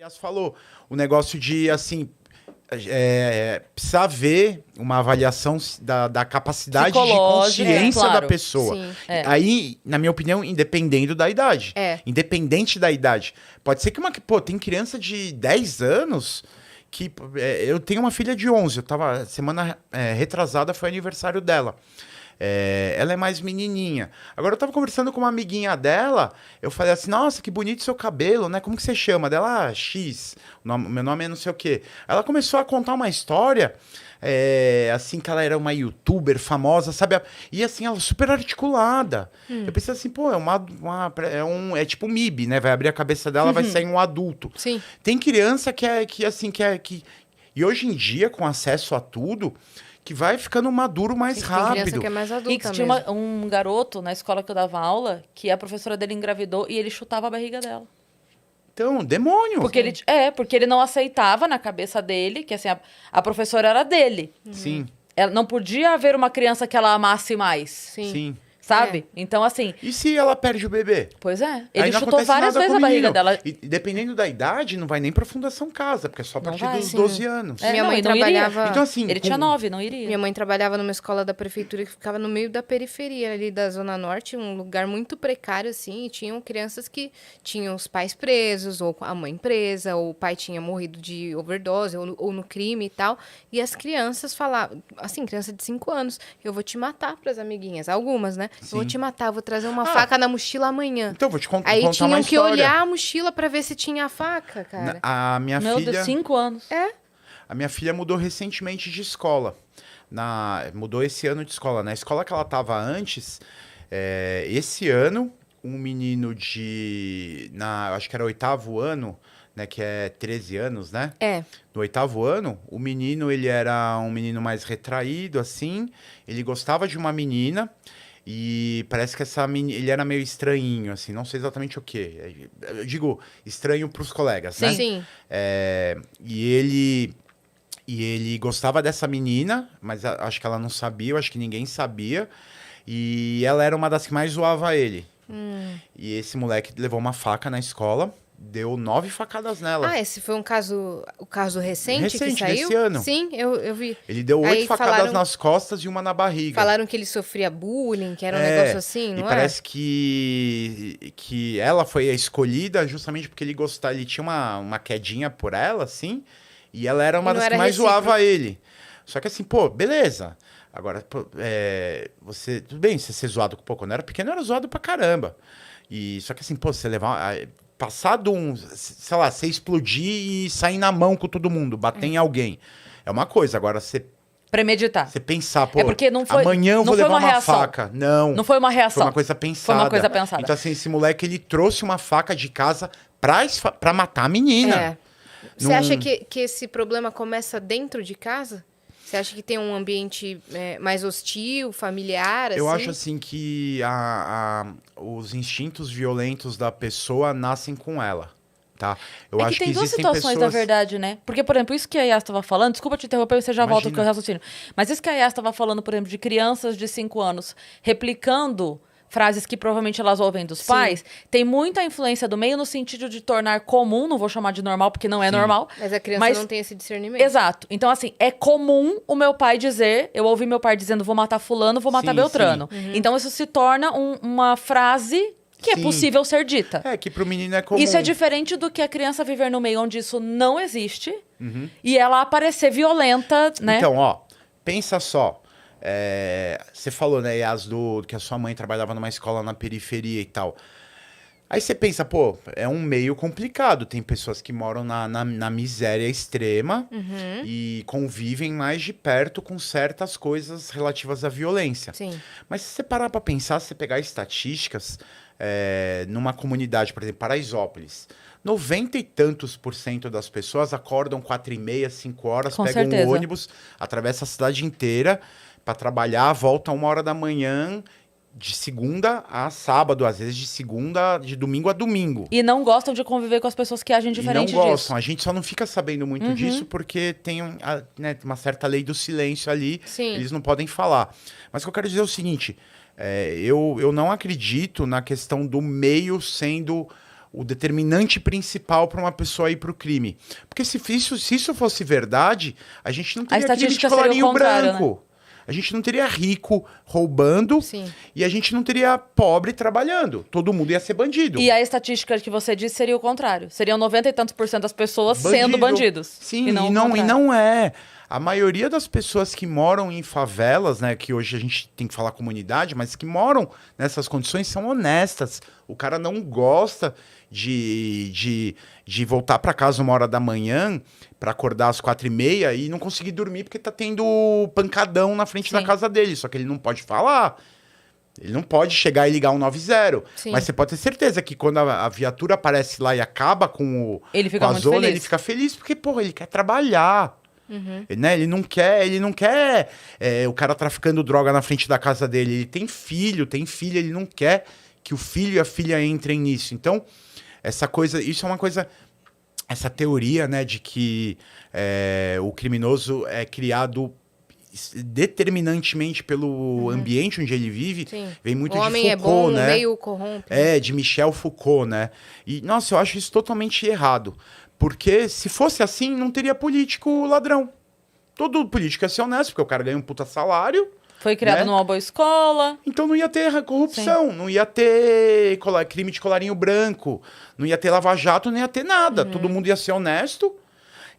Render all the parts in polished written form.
Yas falou, o negócio de, assim, precisar ver uma avaliação da capacidade de Psicológica, consciência claro. da pessoa. Sim. Aí, na minha opinião, independendo da idade. É. Independente da idade. Pode ser que tem criança de 10 anos que... eu tenho uma filha de 11, semana retrasada foi aniversário dela. Ela é mais menininha. Agora eu tava conversando com uma amiguinha dela, eu falei assim, nossa, que bonito seu cabelo, né? Como que você chama? Dela, X, meu nome é não sei o quê. Ela começou a contar uma história, assim, que ela era uma youtuber famosa, sabe? E assim, ela super articulada. Eu pensei assim, pô, é tipo um MIB, né? Vai abrir a cabeça dela, vai sair um adulto. Sim. Tem criança que e hoje em dia, com acesso a tudo, que vai ficando maduro mais Tem criança rápido. que é mais adulta Tinha mesmo. um garoto na escola que eu dava aula que a professora dele engravidou e ele chutava a barriga dela. Então, demônio. Porque ele não aceitava na cabeça dele que assim, a professora era dele. Sim, Não podia haver uma criança que ela amasse mais, sim. sabe? Então, assim, E se ela perde o bebê? pois é. Aí Ele não chutou acontece várias nada vezes com a o barriga menino. dela. E dependendo da idade, não vai nem pra Fundação Casa, porque é só a Não partir vai, dos sim. 12 anos. Minha mãe e não iria. trabalhava- Então, assim... Ele tinha 9, não iria. Minha mãe trabalhava numa escola da prefeitura que ficava no meio da periferia ali da Zona Norte, um lugar muito precário, assim, e tinham crianças que tinham os pais presos, ou a mãe presa, ou o pai tinha morrido de overdose, ou no crime e tal. E as crianças falavam, assim, criança de 5 anos, eu vou te matar pras amiguinhas, algumas, né? Eu vou te matar, eu vou trazer uma faca na mochila amanhã. Então, vou te contar Aí uma tinham que história. olhar a mochila pra ver se tinha a faca, cara. A minha Meu filha... Deus, 5 anos. A minha filha mudou recentemente de escola. Mudou esse ano de escola. Na escola que ela estava antes, esse ano, um menino acho que era 8º ano, né, que é 13 anos, né? No 8º ano, o menino, ele era um menino mais retraído, assim. Ele gostava de uma menina. E parece que ele era meio estranhinho, assim, não sei exatamente o quê. Eu digo estranho pros colegas, né? Sim. E ele gostava dessa menina, mas acho que ela não sabia, eu acho que ninguém sabia. E ela era uma das que mais zoava ele. E esse moleque levou uma faca na escola, deu 9 facadas nela. Ah, esse foi o caso recente que saiu? Desse ano. Sim, eu vi. Ele deu 8 Aí facadas nas costas e uma na barriga. Falaram que ele sofria bullying, que era um negócio assim, não e é? parece que ela foi a escolhida justamente porque ele tinha uma quedinha por ela, assim, e ela era uma E não das que era mais recíproco. zoava ele. Só que assim, pô, beleza. Agora, tudo bem, você ser zoado, pô, quando eu era pequeno eu era zoado pra caramba. Só que assim, pô, você levar... Passado sei lá, você explodir e sair na mão com todo mundo, bater em alguém. É uma coisa, agora você Premeditar. pensar, pô, porque não foi, amanhã eu não vou foi levar uma reação. faca. Não. Não foi uma reação. Foi uma coisa pensada. Foi uma coisa pensada. Então, assim, esse moleque, ele trouxe uma faca de casa pra matar a menina. Você acha que esse problema começa dentro de casa? Você acha que tem um ambiente mais hostil, familiar, assim? Eu acho, assim, que os instintos violentos da pessoa nascem com ela, tá? Eu acho tem duas existem situações, na pessoas... verdade, né? Porque, por exemplo, isso que a Yas estava falando... Desculpa te interromper, você já volta Imagina. com o raciocínio. Mas isso que a Yas estava falando, por exemplo, de crianças de 5 anos replicando frases que provavelmente elas ouvem dos pais, tem muita influência do meio no sentido de tornar comum, não vou chamar de normal, porque não é normal. Mas a criança não tem esse discernimento. Exato. Então, assim, é comum o meu pai dizer... Eu ouvi meu pai dizendo, vou matar fulano, vou matar Sim, Beltrano. sim. Então, isso se torna uma frase que é Sim. possível ser dita. Que pro menino é comum. Isso é diferente do que a criança viver no meio onde isso não existe e ela aparecer violenta, né? Então, ó, pensa só. Você falou, né, Yas, que a sua mãe trabalhava numa escola na periferia e tal. Aí você pensa, pô, é um meio complicado. Tem pessoas que moram na miséria extrema e convivem mais de perto com certas coisas relativas à violência. Sim. Mas se você parar pra pensar, se você pegar estatísticas, numa comunidade, por exemplo, Paraisópolis, 90 e tantos % das pessoas acordam 4h30, 5 horas, Com pegam certeza. um ônibus, atravessam a cidade inteira para trabalhar, voltam 1h da manhã, de segunda a sábado, às vezes de domingo a domingo. E não gostam de conviver com as pessoas que agem diferente E não gostam. disso. A gente só não fica sabendo muito disso porque tem uma certa lei do silêncio ali. Sim. Eles não podem falar. Mas o que eu quero dizer é o seguinte, eu não acredito na questão do meio sendo o determinante principal para uma pessoa ir para o crime. Porque se isso fosse verdade, a gente não teria crime de estatística seria o colarinho contrário, branco. A gente não teria rico roubando Sim. e a gente não teria pobre trabalhando. Todo mundo ia ser bandido. E a estatística que você disse seria o contrário. Seriam 90 e tantos por cento das pessoas sendo bandidos. Sim, e não, o e contrário. não é. A maioria das pessoas que moram em favelas, né, que hoje a gente tem que falar comunidade, mas que moram nessas condições são honestas. O cara não gosta de voltar para casa 1h da manhã para acordar às 4h30 e não conseguir dormir porque tá tendo pancadão na frente Sim. da casa dele. Só que ele não pode falar. Ele não pode chegar e ligar 190. Sim. Mas você pode ter certeza que quando a viatura aparece lá e acaba com Ele fica com a muito zona, feliz. ele fica feliz porque, porra, ele quer trabalhar. Né? Ele não quer o cara traficando droga na frente da casa dele. Ele tem filha, ele não quer que o filho e a filha entrem nisso. Então, isso é uma coisa, essa teoria, né, de que o criminoso é criado determinantemente pelo ambiente onde ele vive, Sim. vem muito O de homem Foucault, é bom, né? o meio corrompe. De Michel Foucault, né? E, nossa, eu acho isso totalmente errado. Porque se fosse assim, não teria político ladrão. Todo político ia ser honesto, porque o cara ganha um puta salário. Foi criado né? numa boa escola. Então não ia ter corrupção, não ia ter crime de colarinho branco, não ia ter lava-jato, não ia ter nada. Todo mundo ia ser honesto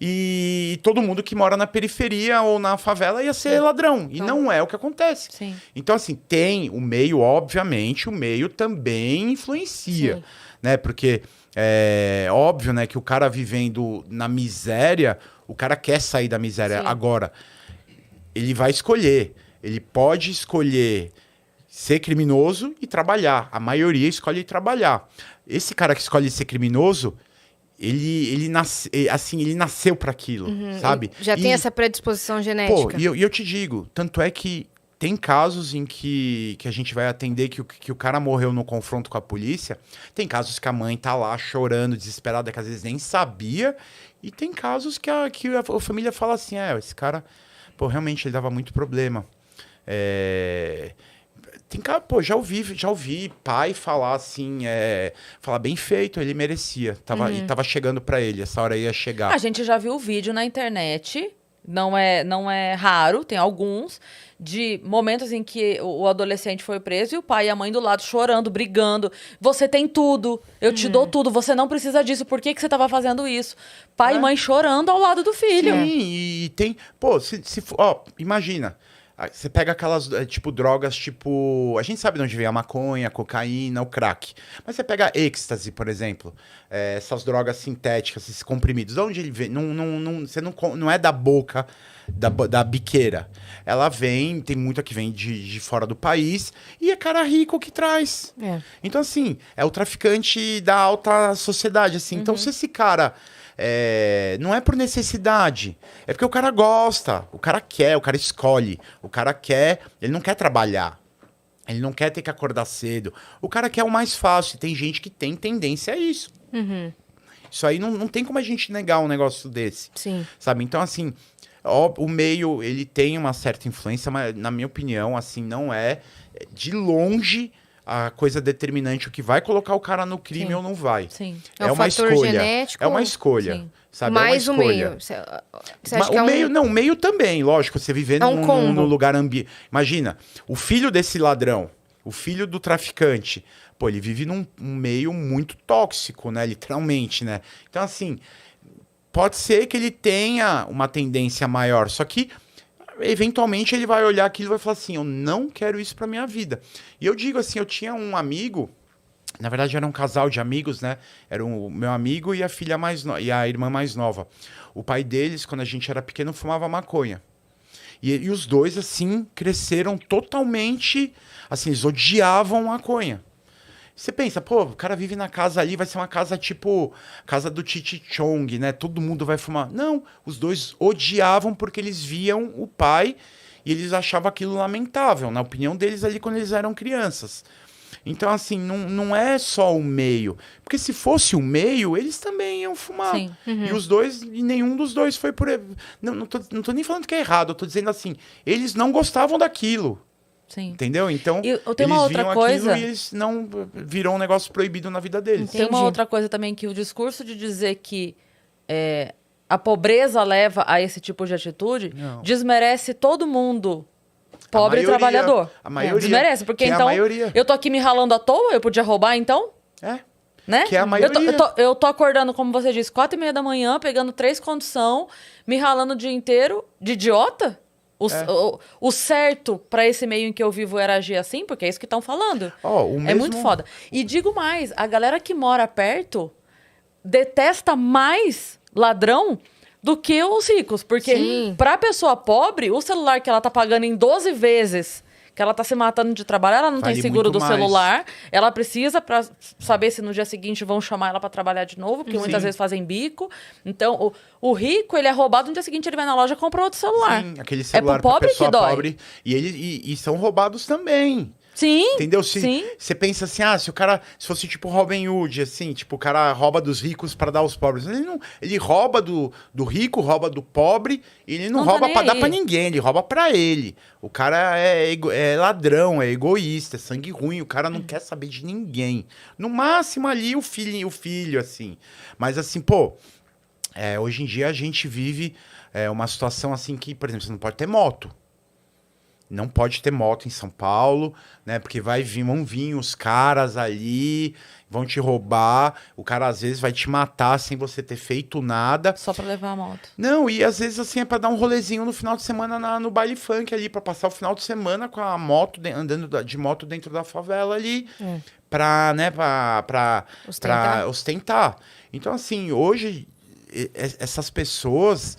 e todo mundo que mora na periferia ou na favela ia ser ladrão. E não é o que acontece. Sim. Então, assim, tem o meio, obviamente, o meio também influencia, Sim. né? Porque é óbvio, né, que o cara vivendo na miséria, o cara quer sair da miséria. Sim. Agora, ele vai escolher. Ele pode escolher ser criminoso e trabalhar. A maioria escolhe trabalhar. Esse cara que escolhe ser criminoso, ele nasceu para aquilo, sabe? Já tem essa predisposição genética. Pô, e eu te digo, tanto é que tem casos em que a gente vai atender que o cara morreu no confronto com a polícia. Tem casos que a mãe tá lá chorando, desesperada, que às vezes nem sabia. E tem casos que a família fala assim, esse cara, pô, realmente ele dava muito problema. Tem cara, pô, já ouvi pai falar assim, falar bem feito, ele merecia. E tava chegando pra ele, essa hora ia chegar. A gente já viu vídeo na internet, não é raro, tem alguns, de momentos em que o adolescente foi preso e o pai e a mãe do lado chorando, brigando. Você tem tudo, eu te dou tudo, você não precisa disso, por que você tava fazendo isso? Pai e mãe chorando ao lado do filho. Sim, e tem... Pô, imagina... Você pega aquelas, drogas, a gente sabe de onde vem a maconha, a cocaína, o crack. Mas você pega êxtase, por exemplo. Essas drogas sintéticas, esses comprimidos. De onde ele vem? Não é da boca, da biqueira. Ela vem, tem muita que vem de fora do país. E é cara rico que traz. Então, assim, é o traficante da alta sociedade, assim. Então, se esse cara... não é por necessidade, é porque o cara gosta, o cara quer, o cara escolhe, o cara quer, ele não quer trabalhar, ele não quer ter que acordar cedo, o cara quer o mais fácil, tem gente que tem tendência a isso. Isso aí não tem como a gente negar um negócio desse. Sim. Sabe, então assim, o meio, ele tem uma certa influência, mas na minha opinião, assim, não é de longe a coisa determinante, o que vai colocar o cara no crime Sim. ou não vai. Sim. É um uma fator escolha. genético? É uma escolha. Sim. Sabe? Mais é o uma escolha. meio. Você acha que O meio, não, o meio também, lógico. Você vivendo É um combo. num lugar ambiente. Imagina, o filho desse ladrão, o filho do traficante, pô, ele vive num meio muito tóxico, né? Literalmente, né? Então, assim, pode ser que ele tenha uma tendência maior, só que eventualmente ele vai olhar aquilo e vai falar assim, eu não quero isso pra minha vida. E eu digo assim, eu tinha um amigo, na verdade era um casal de amigos, né? Era o meu amigo e a filha e a irmã mais nova. O pai deles, quando a gente era pequeno, fumava maconha. E os dois, assim, cresceram totalmente, assim, eles odiavam maconha. Você pensa, pô, o cara vive na casa ali, vai ser uma casa tipo casa do Cheech Chong, né? Todo mundo vai fumar. Não, os dois odiavam porque eles viam o pai e eles achavam aquilo lamentável, na opinião deles ali quando eles eram crianças. Então, assim, não é só o meio. Porque se fosse o meio, eles também iam fumar. Sim. E os dois, e nenhum dos dois foi por... Não tô nem falando que é errado, eu tô dizendo assim, eles não gostavam daquilo. Sim. Entendeu? Então, E eu tenho uma eles outra viam coisa. aquilo e eles não virou um negócio proibido na vida deles. Entendi. Tem uma outra coisa também, que o discurso de dizer que a pobreza leva a esse tipo de atitude Não. desmerece todo mundo pobre e maioria, trabalhador. a maioria, Desmerece, porque que é a então maioria. eu tô aqui me ralando à toa, eu podia roubar então? É. Né? Que é a maioria. Eu tô acordando, como você disse, 4h30 da manhã, pegando 3 condução, me ralando o dia inteiro de idiota? O certo pra esse meio em que eu vivo era agir assim, porque é isso que estão falando. Ó, o É mesmo- muito foda. E digo mais, a galera que mora perto detesta mais ladrão do que os ricos. Porque Sim. pra pessoa pobre, o celular que ela tá pagando em 12 vezes, que ela tá se matando de trabalhar, ela não Vale tem seguro muito do mais. celular, ela precisa pra saber se no dia seguinte vão chamar ela pra trabalhar de novo, porque muitas vezes fazem bico. Então, o rico, ele é roubado, no dia seguinte ele vai na loja e compra outro celular. Sim, aquele celular é pro pobre pra pessoa que dói. pobre. E são roubados também. Sim, Entendeu? sim. Você pensa assim, se fosse tipo Robin Hood, assim, tipo, o cara rouba dos ricos pra dar aos pobres. Ele rouba do rico, rouba do pobre, e ele não Não tá rouba nem pra dar aí. pra ninguém, ele rouba pra ele. O cara é ladrão, é egoísta, é sangue ruim, o cara não quer saber de ninguém. No máximo ali o filho, assim. Mas assim, pô, hoje em dia a gente vive uma situação assim que, por exemplo, você não pode ter moto. Não pode ter moto em São Paulo, né? Porque vão vir os caras ali, vão te roubar. O cara às vezes vai te matar sem você ter feito nada. Só pra levar a moto. Não, e às vezes assim é pra dar um rolezinho no final de semana no baile funk ali, pra passar o final de semana com a moto, andando de moto dentro da favela ali, pra, né, pra ostentar. Então assim, hoje essas pessoas,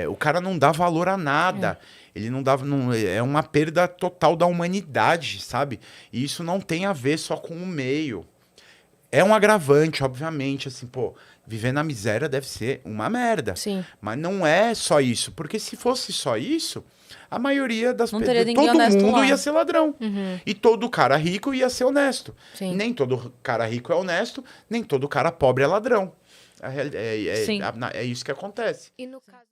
o cara não dá valor a nada. Ele não dá. É uma perda total da humanidade, sabe? E isso não tem a ver só com o meio. É um agravante, obviamente, assim, pô, viver na miséria deve ser uma merda. Sim. Mas não é só isso, porque se fosse só isso, a maioria das Não teria pessoas, ninguém todo honesto mundo lá. ia ser ladrão. E todo cara rico ia ser honesto. Sim. Nem todo cara rico é honesto, nem todo cara pobre é ladrão. Sim. É isso que acontece. E no caso